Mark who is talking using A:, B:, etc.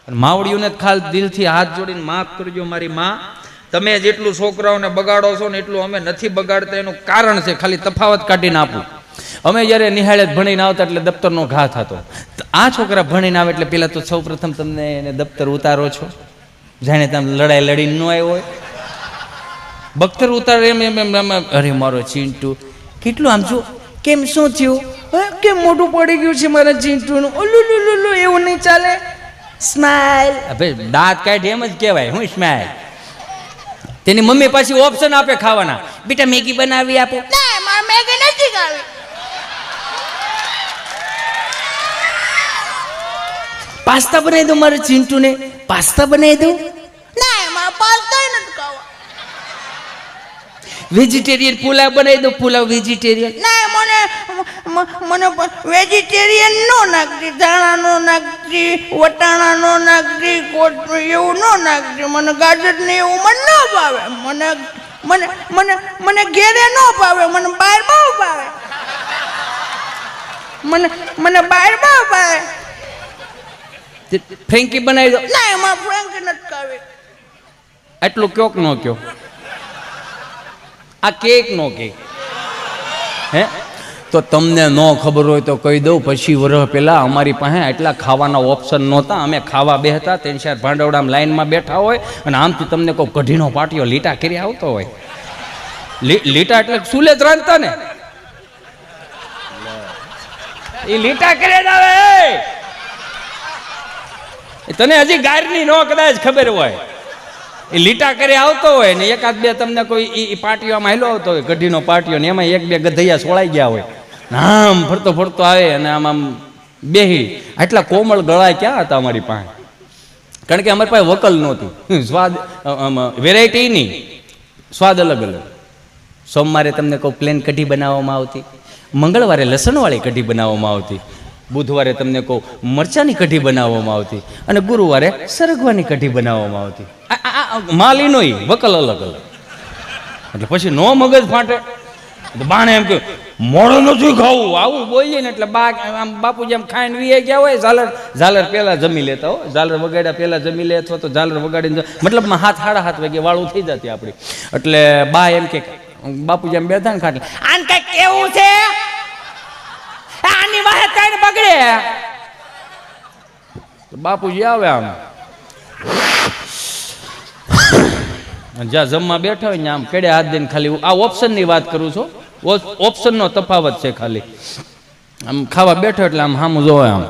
A: માવડીઓને ખાલી દિલથી હાથ જોડીને માફ કરજો મારી માં, તમે જેટલું છોકરાઓને બગાડો છો ને એટલું અમે નથી બગાડતા. એનું કારણ છે, ખાલી તફાવત કાઢીને આપું. અમે જ્યારે નિહાળે ભણીને આવતા એટલે દફતરનો ઘા થતો. આ છોકરા ભણીને આવે એટલે પેલા તો સૌ પ્રથમ તમને એને દફતર ઉતારો છો, જાણે તમે લડાઈ લડીને ન આવ્યો હોય. બખ્તર ઉતારે એમ એમ એમ, અરે મારો ચીંટુ કેટલું આમ જો, કેમ શું થયું, કેમ મોઢું પડી ગયું છે મારા ચીંટુનું, ઓલું એવું નહીં ચાલે. સ્માઈલ, ભાઈ દાંત કાઢી એમ જ કહેવાય, હું સ્માઈલ. તેની મમ્મી પાછી ઓપ્શન આપે ખાવાના, બેટા મેગી બનાવી આપો.
B: ના મારે મેગી નથી ખાવી.
A: પાસ્તા બનાવી દઉં મારે ચીંટુને, પાસ્તા બનાવી દઉં.
B: ના મારે પાસ્તા નથી ખાવા.
A: વેજીટેરિયન પુલાવ બનાવી દઉં, પુલાવ વેજીટેરિયન.
B: ના મને વેજીટેરિયન નો નાખતી, ધાણા નો નાખતી, વટાણા નો નાખતી, કોથમીર એવું નો નાખતી. મને ગાજર ને એવું મને ન ભાવે. મને ઘેરે ન ભાવે, મને બહાર બહુ ભાવે. મને બહાર બહુ ભાવે.
A: ફ્રેન્કી બનાવી દો.
B: ના એમાં ફ્રેન્કી નથી ખાવી.
A: આટલું કયો કે નો કયો? આ કેક નો કેક હે? તો તમને ન ખબર હોય તો કહી દઉં, પછી વર્ષ પહેલાં અમારી પાસે એટલા ખાવાના ઓપ્શન નહોતા. અમે ખાવા બેહતા, 3-4 ભાંડવડામાં લાઈનમાં બેઠા હોય અને આમથી તમને કોઈ કઢીનો પાટિયો લીટા કરી આવતો હોય. લીટા એટલે સુલે જ રાંધતા ને, એ લીટા કરે જ આવે. તને હજી ગાયરની નો કદાચ ખબર હોય, એ લીટા કરી આવતો હોય ને એકાદ બે તમને કોઈ પાટીઓ આમાં હેલો આવતો હોય, કઢીનો પાટીઓ, ને એમાં 1-2 ગધૈયા સોળાઈ ગયા હોય, આમ ફરતો ફરતો આવે અને આમ બેહી. આટલા કોમળ ગળા ક્યાં હતા અમારી પાસે? કારણ કે અમારી પાસે વકલ નહોતી. સ્વાદ વેરાયટી નહીં, સ્વાદ અલગ અલગ. સોમવારે તમને કોઈ પ્લેન કઢી બનાવવામાં આવતી, મંગળવારે લસણવાળી કઢી બનાવવામાં આવતી, બુધવારે તમને કહું મરચાની કઢી બનાવવામાં આવતી, અને ગુરુવારે સરગવાની કઢી બનાવવામાં આવતી. માલીનો વકલ અલગ અલગ. એટલે પછી નો મગજ ફાટે. બાણે એમ કે મોડો નથી ખાવું, આવું બોલીએ ને એટલે આમ બાપુજી આમ ખાઈને વીએ ગયા હોય. ઝાલર પહેલા જમી લેતા હો, ઝાલર વગાડ્યા પહેલા જમી લે, અથવા તો ઝાલર વગાડીને મતલબમાં 7-7:30 વાગે વાળું થઈ જતી આપણી. એટલે બા એમ કે બાપુજી આમ બેઠા ને ખાટલે, આને કઈ કેવું છે, આની વાહે કઈ બગડે. બાપુજી આવે આમ, જ્યાં જમવા બેઠા હોય ને આમ કેડે હાથ દઈને ખાલી આ ઓપ્શન ની વાત કરું છું, ઓપ્શન નો તફાવત છે ખાલી. આમ ખાવા બેઠો એટલે આમ સામું જોવે, આમ